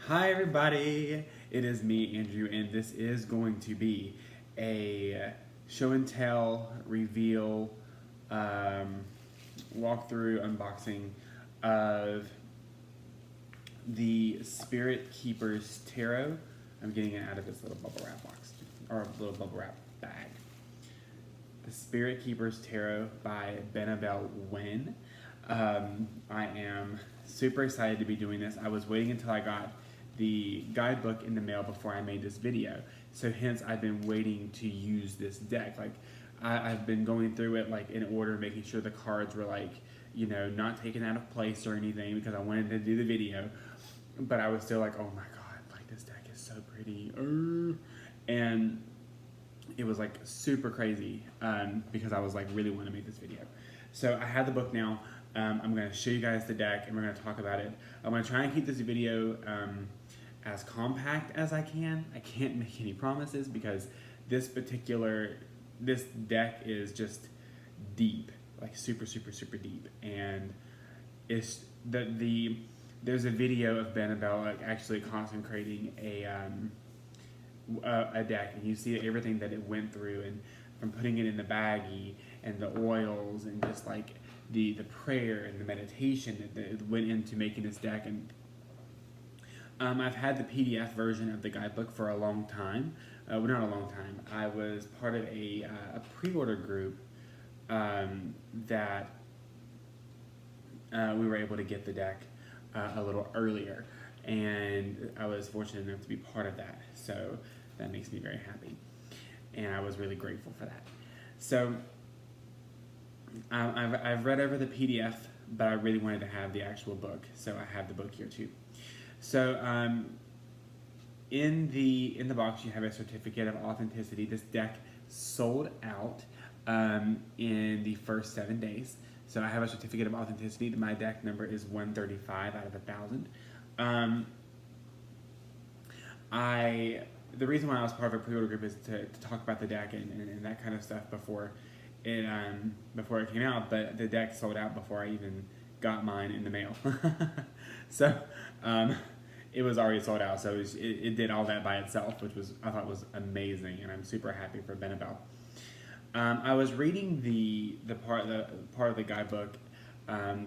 Hi everybody, it is me, Andrew, and this is going to be a show and tell, reveal, walkthrough, unboxing of the Spirit Keepers Tarot. I'm getting it out of this little bubble wrap box, or little bubble wrap bag. The Spirit Keepers Tarot by Benabel Wen. I am super excited to be doing this. I was waiting until I got the guidebook in the mail before I made this video. So hence I've been waiting to use this deck. Like I've been going through it like in order, making sure the cards were like, you know, not taken out of place or anything because I wanted to do the video. But I was still like, oh my God, like this deck is so pretty. And it was like super crazy because I was like really wanting to make this video. So I have the book now. I'm going to show you guys the deck and we're going to talk about it. I'm going to try and keep this video as compact as I can. I can't make any promises because this deck is just deep, like super deep, and it's there's a video of Benabel like actually consecrating a deck, and you see everything that it went through, and from putting it in the baggie and the oils and just like the prayer and the meditation that went into making this deck. And I've had the PDF version of the guidebook for a long time. Well, not a long time. I was part of a pre-order group that we were able to get the deck a little earlier, and I was fortunate enough to be part of that. So that makes me very happy, and I was really grateful for that. So I've read over the PDF, but I really wanted to have the actual book, so I have the book here too. So in the box you have a certificate of authenticity. This deck sold out in the first 7 days. So I have a certificate of authenticity. My deck number is 135 out of 1,000. The reason why I was part of a pre-order group is to talk about the deck and that kind of stuff before it came out, but the deck sold out before I even got mine in the mail. So it was already sold out, so it did all that by itself, which I thought was amazing, and I'm super happy for Benabel. I was reading the part of the guidebook,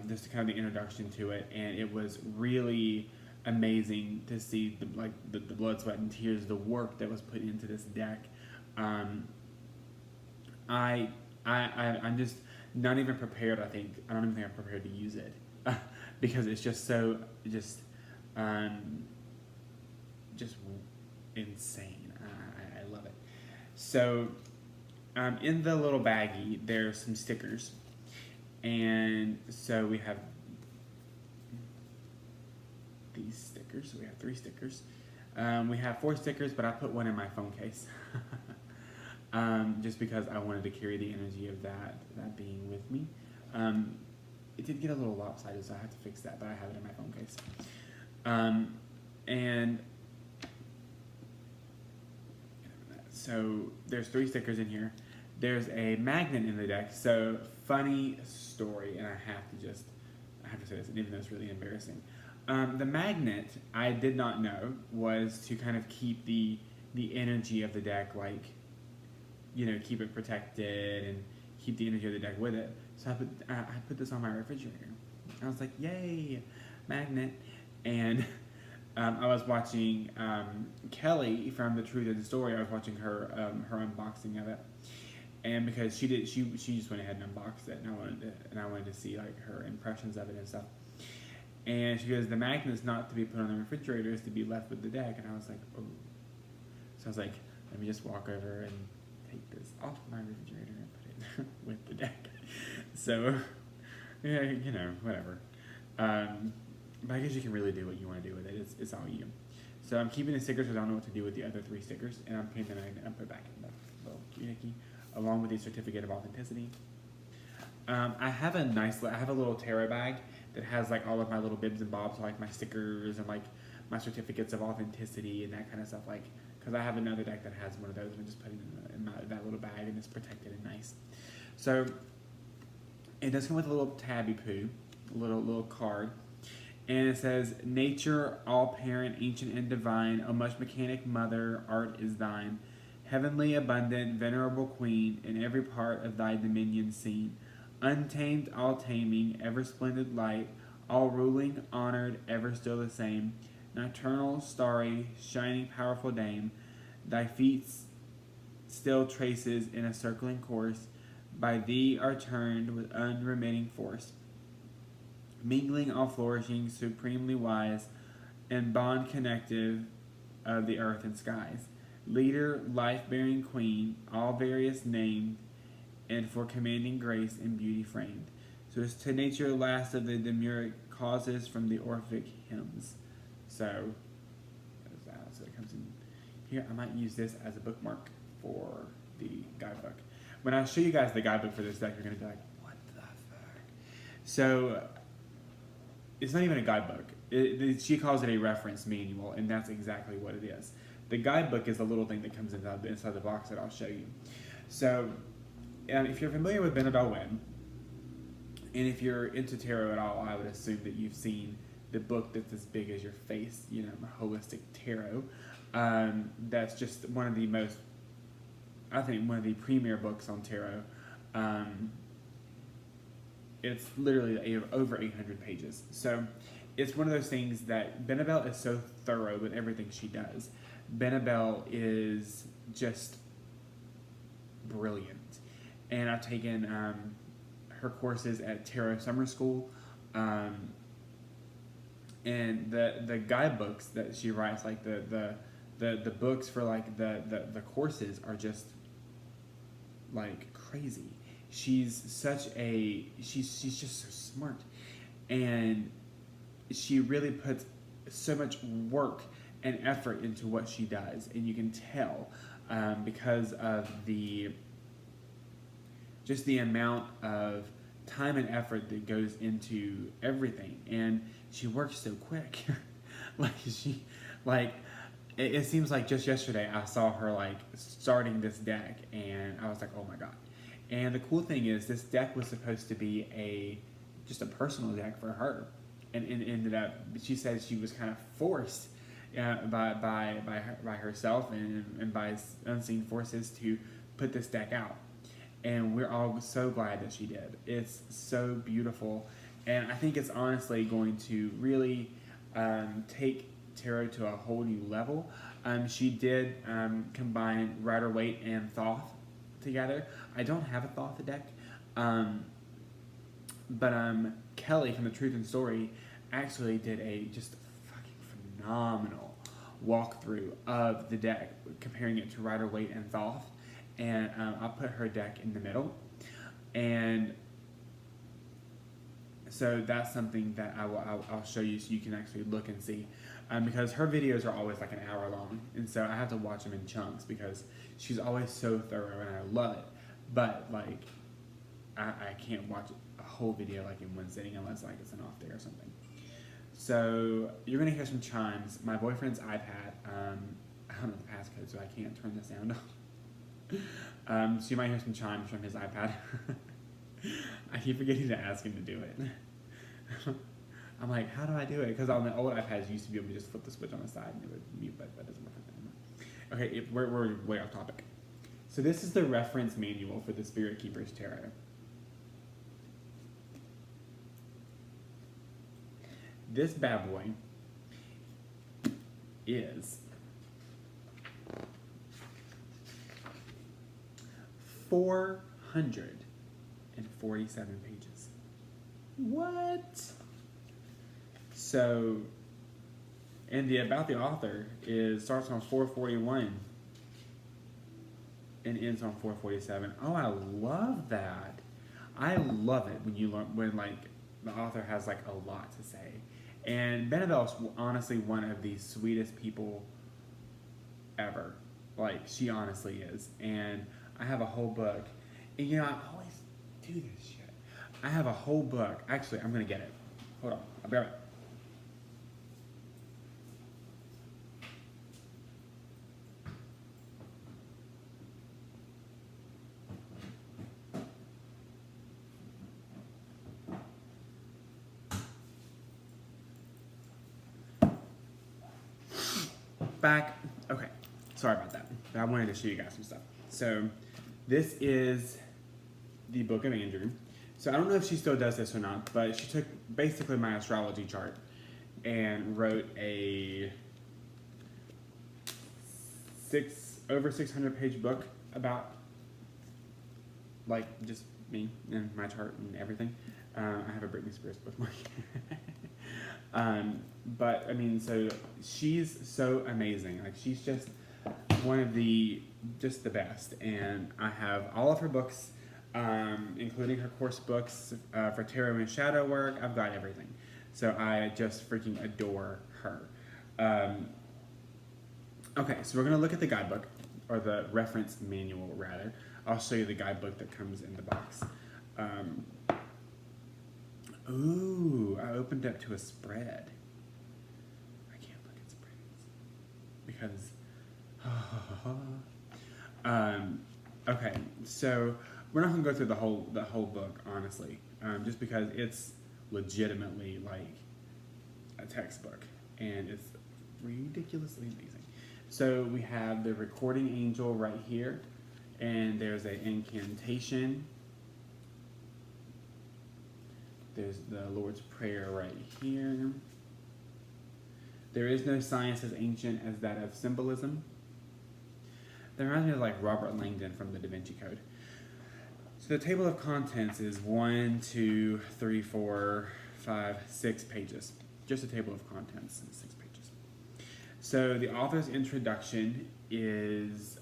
just to kind of the introduction to it, and it was really amazing to see the blood, sweat, and tears, the work that was put into this deck. I'm just not even prepared. I don't even think I'm prepared to use it because it's just so just insane. I love it. So in the little baggie, there's some stickers, and so we have these stickers. So we have 3 stickers. We have 4 stickers, but I put one in my phone case. Just because I wanted to carry the energy of that being with me. It did get a little lopsided, so I have to fix that, but I have it in my phone case. And so there's 3 stickers in here. There's a magnet in the deck. So funny story, and I have to say this, even though it's really embarrassing. The magnet, I did not know, was to kind of keep the energy of the deck, like, you know, keep it protected and keep the energy of the deck with it. So I put this on my refrigerator. I was like, yay, magnet. And I was watching Kelly from The Truth of the Story. I was watching her unboxing of it, and because she just went ahead and unboxed it, and I wanted to see like her impressions of it and stuff. And she goes, the magnet is not to be put on the refrigerator; it's to be left with the deck. And I was like, oh. So I was like, let me just walk over and take this off my refrigerator and put it with the deck. So, yeah, you know, whatever. But I guess you can really do what you want to do with it. It's all you. So I'm keeping the stickers because I don't know what to do with the other 3 stickers, and I'm putting the magnet and put it back in the little doohickey, along with the certificate of authenticity. I have a little tarot bag that has like all of my little bibs and bobs, like my stickers and like my certificates of authenticity and that kind of stuff. Like, because I have another deck that has one of those, and I just put it in that little bag, and it's protected and nice. So it does come with a little tabby poo, little card. And it says, Nature, all parent, ancient and divine, O much mechanic mother, art is thine. Heavenly, abundant, venerable queen, in every part of thy dominion seen. Untamed, all taming, ever splendid light, all ruling, honored, ever still the same. Nocturnal, starry, shining, powerful dame, thy feet still traces in a circling course, by thee are turned with unremitting force. Mingling all flourishing, supremely wise, and bond connective of the earth and skies. Leader, life-bearing queen, all various named, and for commanding grace and beauty framed. So it's to nature last of the demuric causes from the Orphic hymns. So, there's that. So it comes in here. I might use this as a bookmark for the guidebook. When I show you guys the guidebook for this deck, you're going to be like, what the fuck? So, it's not even a guidebook. She calls it a reference manual, and that's exactly what it is. The guidebook is a little thing that comes inside the box that I'll show you. So, if you're familiar with Benabel Wynn, and if you're into tarot at all, I would assume that you've seen the book that's as big as your face, you know, Holistic Tarot. That's just one of the most, I think, one of the premier books on tarot. It's literally over 800 pages. So it's one of those things that Benabel is so thorough with everything she does. Benabel is just brilliant. And I've taken her courses at Tarot Summer School. And the guidebooks that she writes, like the books for like the courses are just like crazy. She's she's just so smart, and she really puts so much work and effort into what she does, and you can tell because of the amount of time and effort that goes into everything, and she works so quick. It seems like just yesterday I saw her like starting this deck, and I was like, oh my god. And the cool thing is, this deck was supposed to be just a personal deck for her, and ended up, she said she was kind of forced by herself and by unseen forces to put this deck out. And we're all so glad that she did. It's so beautiful, and I think it's honestly going to really take tarot to a whole new level. She did combine Rider-Waite and Thoth together. I don't have a Thoth deck, but Kelly from the Truth and Story actually did a just fucking phenomenal walkthrough of the deck, comparing it to Rider-Waite and Thoth. And I'll put her deck in the middle, and so that's something that I'll show you, so you can actually look and see, because her videos are always like an hour long, and so I have to watch them in chunks because she's always so thorough, and I love it. But like, I can't watch a whole video like in one sitting unless like it's an off day or something. So you're gonna hear some chimes. My boyfriend's iPad. I don't know the passcode, so I can't turn the sound off. So you might hear some chimes from his iPad. I keep forgetting to ask him to do it. I'm like, how do I do it? Because on the old iPads, you used to be able to just flip the switch on the side and it would mute, but that doesn't work anymore. Okay, we're way off topic. So this is the reference manual for the Spirit Keeper's Tarot. This bad boy is 447 pages. What? So, and the about the author starts on 441 and ends on 447. Oh, I love that. I love it when you learn, when like the author has like a lot to say. And Benabel's honestly one of the sweetest people ever. Like, she honestly is. And I have a whole book. And you know, I always do this shit. I have a whole book. Actually, I'm going to get it. Hold on. I'll be right back. back. Okay, sorry about that. But I wanted to show you guys some stuff. So this is the Book of Andrew. So I don't know if she still does this or not, but she took basically my astrology chart and wrote a over 600 page book about like just me and my chart and everything. I have a Britney Spears bookmark. But I mean, so she's so amazing. Like she's just one of the best. And I have all of her books, including her course books for tarot and shadow work. I've got everything. So I just freaking adore her. Okay, so we're gonna look at the guidebook, or the reference manual rather. I'll show you the guidebook that comes in the box. Ooh, I opened up to a spread. I can't look at spreads because okay, so we're not gonna go through the whole book, honestly, just because it's legitimately like a textbook and it's ridiculously amazing. So we have the recording angel right here, and there's an incantation. There's the Lord's Prayer right here. There is no science as ancient as that of symbolism. That reminds me of like Robert Langdon from the Da Vinci Code. So the table of contents is 1, 2, 3, 4, 5, 6 pages. Just a table of contents, 6 pages. So the author's introduction is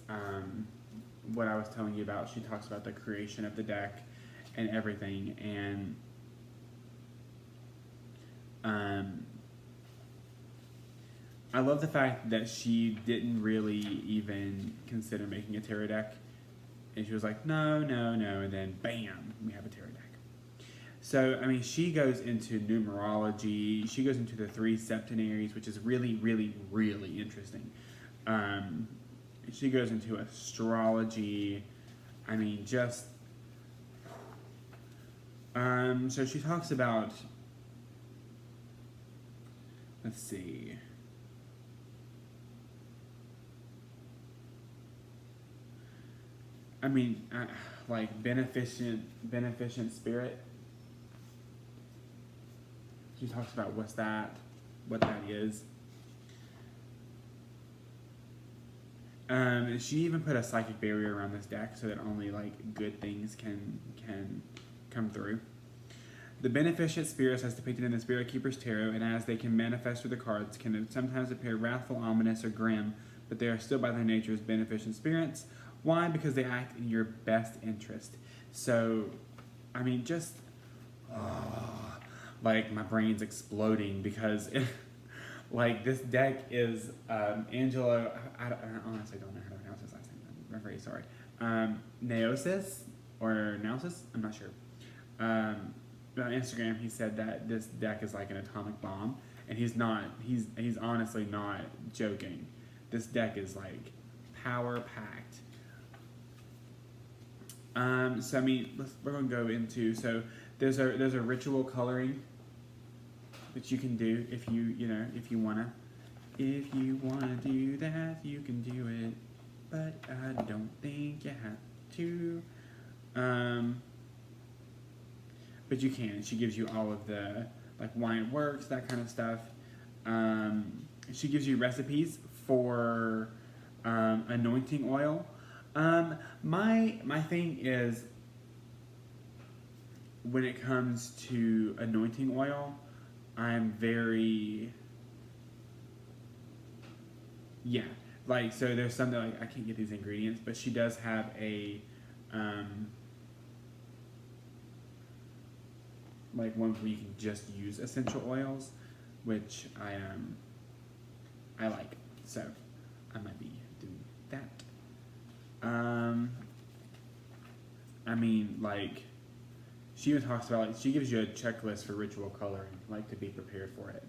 what I was telling you about. She talks about the creation of the deck and everything, and I love the fact that she didn't really even consider making a tarot deck, and she was like, no, and then bam, we have a tarot deck. So, I mean, she goes into numerology, she goes into the 3 septenaries, which is really, really, really interesting. She goes into astrology, I mean, just, so she talks about, let's see, I mean, like beneficent spirit. She talks about what that is. She even put a psychic barrier around this deck so that only like good things can come through. The beneficent spirits, as depicted in the Spirit Keeper's Tarot, and as they can manifest through the cards, can sometimes appear wrathful, ominous, or grim, but they are still by their nature as beneficent spirits. Why? Because they act in your best interest. So, I mean, just, like, my brain's exploding because, like, this deck is Angela, I honestly don't know how to pronounce his last name. I'm very sorry. Naosis, or Nausis? I'm not sure. On Instagram, he said that this deck is like an atomic bomb, and he's honestly not joking. This deck is, like, power-packed. So I mean, we're gonna go into, so there's a ritual coloring that you can do if if you wanna do that, you can do it, but I don't think you have to. But you can. She gives you all of the like why it works, that kind of stuff. She gives you recipes for anointing oil. My thing is, when it comes to anointing oil, I'm very, like, so there's something like, I can't get these ingredients, but she does have a, like one where you can just use essential oils, which I like, so I might be doing that. I mean, like, she even talks about, like, she gives you a checklist for ritual coloring, like, to be prepared for it.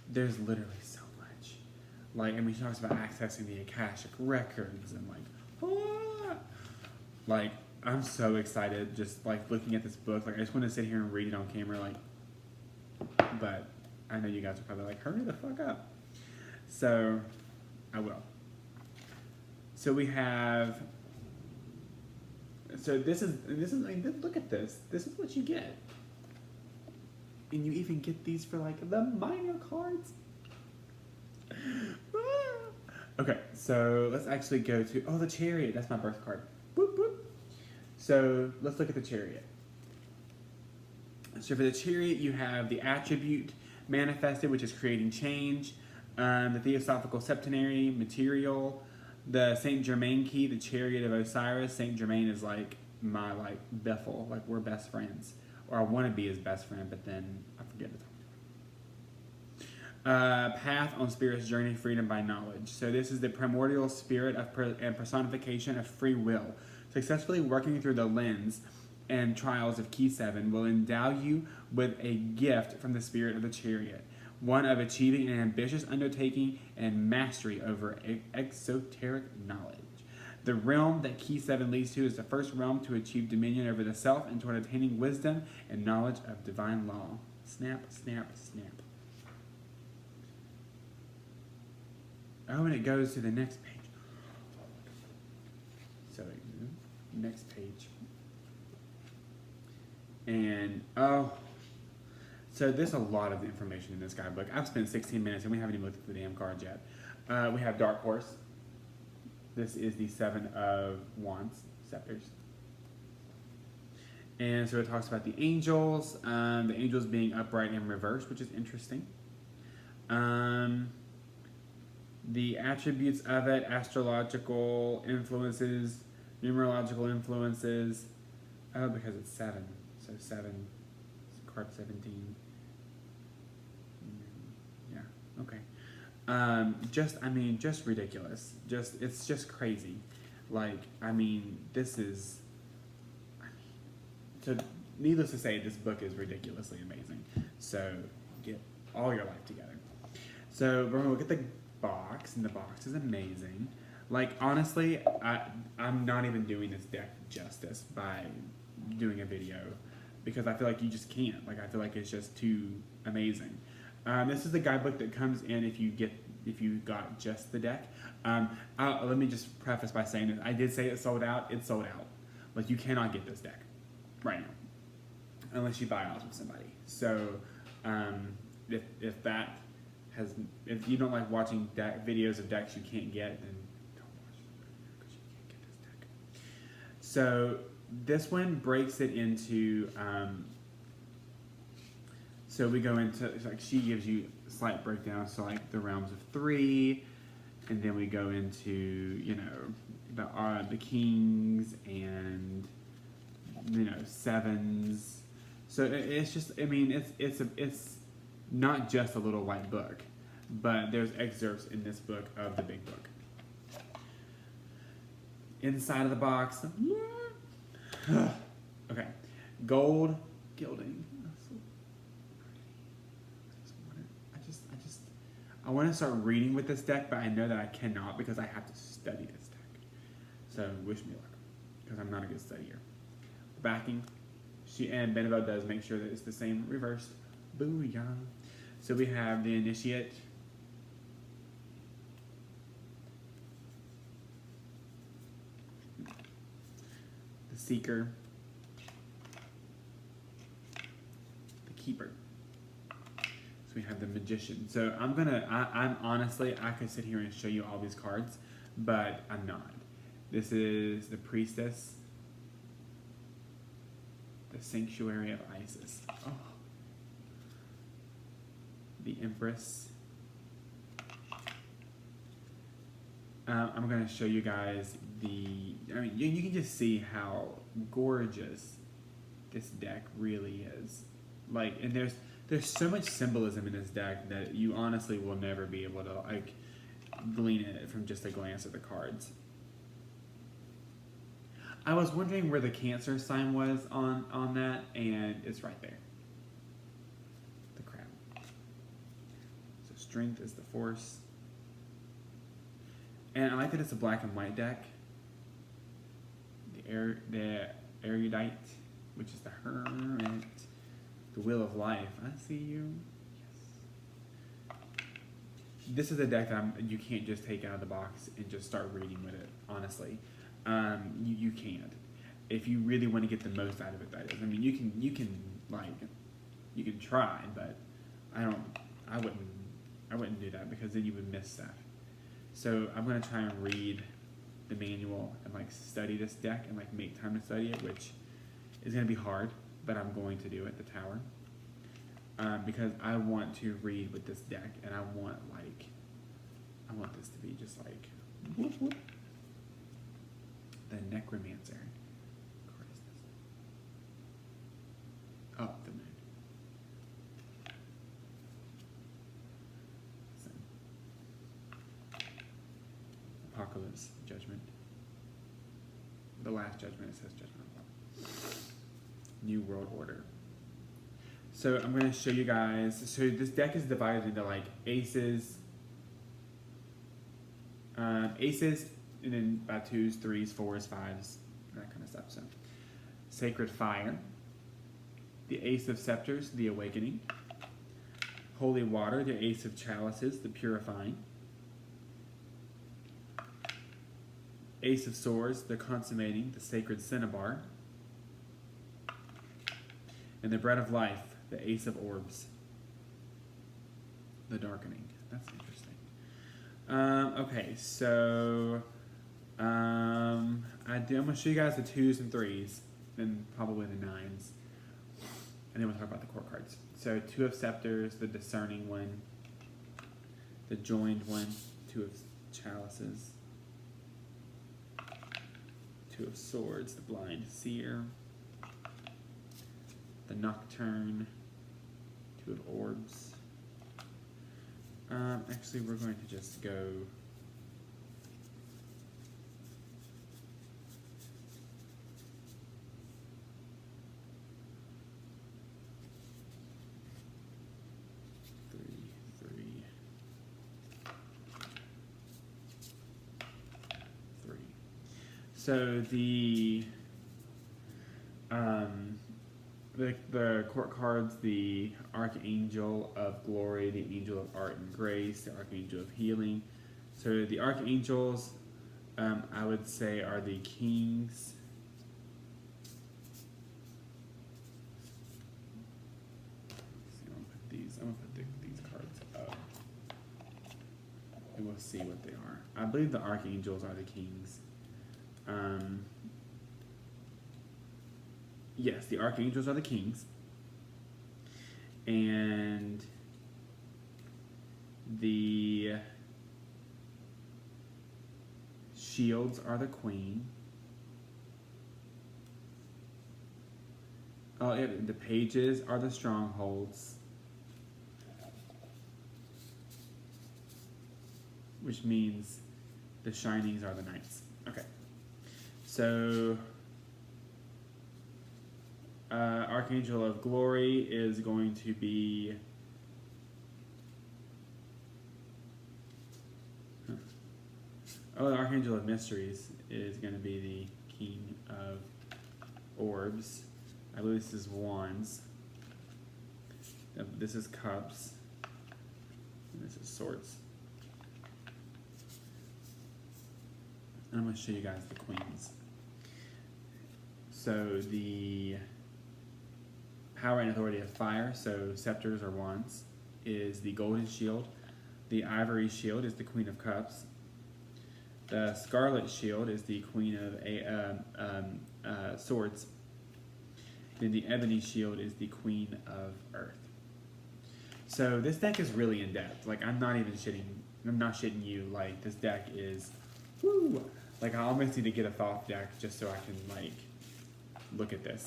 There's literally so much. Like, I mean, she talks about accessing the Akashic records and, like, I'm so excited just, like, looking at this book. Like, I just want to sit here and read it on camera, like, but I know you guys are probably like, hurry the fuck up. So, I will. So we have, so this is, look at this. This is what you get. And you even get these for like the minor cards. Okay, so let's actually go to, the Chariot. That's my birth card. Boop, boop. So let's look at the Chariot. So for the Chariot, you have the attribute manifested, which is creating change. The Theosophical Septenary material. The Saint Germain key, the Chariot of Osiris. Saint Germain is like my Bethel. Like we're best friends. Or I want to be his best friend, but then I forget to talk to him. Path on Spirit's journey, freedom by knowledge. So this is the primordial spirit and personification of free will. Successfully working through the lens and trials of Key 7 will endow you with a gift from the spirit of the Chariot. One of achieving an ambitious undertaking and mastery over exoteric knowledge. The realm that Key 7 leads to is the first realm to achieve dominion over the self and toward attaining wisdom and knowledge of divine law. Snap, snap, snap. Oh, and it goes to the next page. So, next page. And, so there's a lot of information in this guidebook. I've spent 16 minutes and we haven't even looked at the damn cards yet. We have Dark Horse. This is the 7 of Wands, scepters. And so it talks about the angels being upright and reversed, which is interesting. The attributes of it, astrological influences, numerological influences. Oh, because it's 7. So 7, card 17. Yeah, okay. Just ridiculous. It's just crazy. So needless to say, this book is ridiculously amazing. So get all your life together. So we're gonna look at the box, and the box is amazing. Honestly, I'm not even doing this deck justice by doing a video because I feel like you just can't. I feel like it's just too amazing. This is the guidebook that comes in if you got just the deck. Let me just preface by saying this. I did say it sold out. It's sold out. You cannot get this deck right now unless you buy off of somebody. So if you don't like watching videos of decks you can't get, then don't watch it because you can't get this deck. So this one breaks it into. So we go into, she gives you a slight breakdown, so the realms of 3, and then we go into, the kings and, 7s. So it's just, it's not just a little white book, but there's excerpts in this book of the big book. Inside of the box, okay, gold gilding. I want to start reading with this deck, but I know that I cannot because I have to study this deck. So wish me luck, because I'm not a good studier. The backing, and Beneville does make sure that it's the same reversed. Booyah. So we have the Initiate. The Seeker. The Keeper. So we have the Magician. So I'm honestly, I could sit here and show you all these cards, but I'm not. This is the Priestess. The Sanctuary of Isis. Oh. The Empress. I'm going to show you guys you can just see how gorgeous this deck really is. And there's so much symbolism in this deck that you honestly will never be able to glean it from just a glance at the cards. I was wondering where the Cancer sign was on that, and it's right there. The Crown. So strength is the force. And I like that it's a black and white deck. The Erudite, which is the Hermit. The Wheel of Life. I see you. Yes. this is a deck that you can't just take out of the box and just start reading with it. Honestly, you can't. If you really want to get the most out of it, that is. I mean, you can try, but I wouldn't do that because then you would miss stuff. So I'm gonna try and read the manual and like study this deck and like make time to study it, which is gonna be hard, but I'm going to do it. The Tower, because I want to read with this deck, and I want this to be just like whoop, whoop. The Necromancer. Oh, the moon. Apocalypse, Judgment. The Last Judgment, it says Judgment. New World Order. So I'm going to show you guys. So this deck is divided into like aces, and then by 2s, 3s, 4s, 5s, that kind of stuff. So Sacred Fire. The Ace of Scepters, the Awakening. Holy Water, the Ace of Chalices, the Purifying. Ace of Swords, the Consummating, the Sacred Cinnabar. And the Bread of Life, the Ace of Orbs, the Darkening. That's interesting. Okay, so I'm going to show you guys the 2s and 3s, and probably the 9s. And then we'll talk about the court cards. So 2 of Scepters, the Discerning one, the Joined one, 2 of Chalices, 2 of Swords, the Blind Seer, the Nocturne, 2 of Orbs. Actually, we're going to just go... So the court cards, the Archangel of Glory, the Angel of Art and Grace, the Archangel of Healing. So the Archangels, I would say, are the kings. I'm gonna put these cards up, and we'll see what they are. I believe the Archangels are the kings. Yes, the Archangels are the kings, and the shields are the queen. Oh, yeah, the pages are the strongholds, which means the shinings are the knights. Okay. So, Archangel of Glory is going to be... Oh, the Archangel of Mysteries is going to be the King of Orbs. I believe this is Wands. This is Cups. And this is Swords. And I'm going to show you guys the Queens. So the power and authority of fire, so scepters or wands, is the golden shield. The ivory shield is the Queen of Cups. The scarlet shield is the Queen of Swords. Then the ebony shield is the Queen of Earth. So this deck is really in depth. Like, I'm not shitting you. Like, this deck is, woo! Like, I almost need to get a Thoth deck just so I can, like, look at this.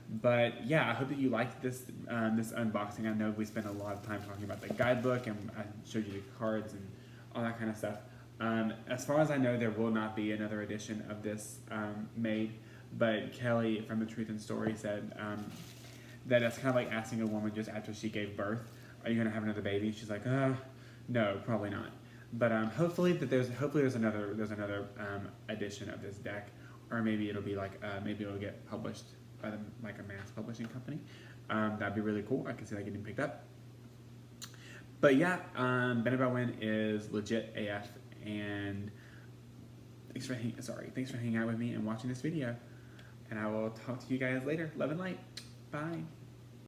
But yeah, I hope that you liked this this unboxing. I know we spent a lot of time talking about the guidebook, and I showed you the cards and all that kind of stuff. As far as I know, there will not be another edition of this made, but Kelly from The Truth and Story said that it's kind of like asking a woman just after she gave birth, are you going to have another baby? She's like, no, probably not. But hopefully there's another edition of this deck, or maybe it'll be like maybe it'll get published by like a mass publishing company. That'd be really cool. I can see that getting picked up. But yeah, Better About When is legit AF, and thanks for hanging out with me and watching this video. And I will talk to you guys later. Love and light. Bye.